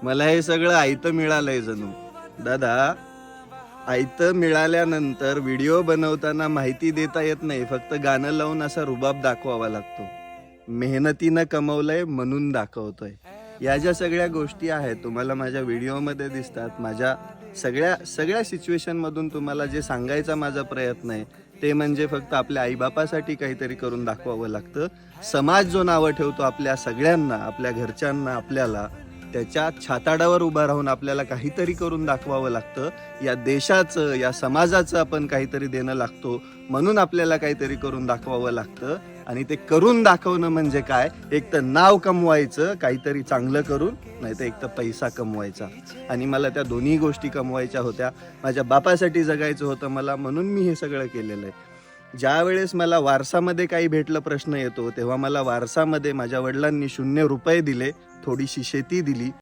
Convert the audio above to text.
मला हे सगळं आयतं मिळालंय जणू. दादा, आयतं मिळाल्यानंतर व्हिडिओ बनवताना माहिती देता येत नाही, फक्त गाणं लावून असा रुबाब दाखवावा लागतो. मेहनतीनं कमवलंय म्हणून दाखवतोय. या ज्या सगळ्या गोष्टी आहेत तुम्हाला माझ्या व्हिडिओमध्ये दिसतात. माझ्या सगळ्या सगळ्या सिच्युएशनमधून तुम्हाला जे सांगायचा माझा प्रयत्न आहे ते म्हणजे फक्त आपल्या आईबापासाठी काहीतरी करून दाखवावं लागतं. समाज जो नावं ठेवतो आपल्या सगळ्यांना, आपल्या घरच्यांना, आपल्याला त्याच्या छाताडावर उभा राहून आपल्याला काहीतरी करून दाखवावं लागतं. या देशाचं, या समाजाचं आपण काहीतरी देणं लागतो, म्हणून आपल्याला काहीतरी करून दाखवावं लागतं. आणि ते करून दाखवणं म्हणजे काय? एक तर नाव कमवायचं काहीतरी चांगलं करून, नाही तर एक तर पैसा कमवायचा. आणि मला त्या दोन्ही गोष्टी कमवायच्या होत्या. माझ्या बापासाठी जगायचं होतं मला, म्हणून मी हे सगळं केलेलं आहे. ज्या वेळेस मला वारसामध्ये काही भेटलं प्रश्न येतो, तेव्हा मला वारसामध्ये माझ्या वडिलांनी ₹0 दिले, थोडीशी शेती दिली.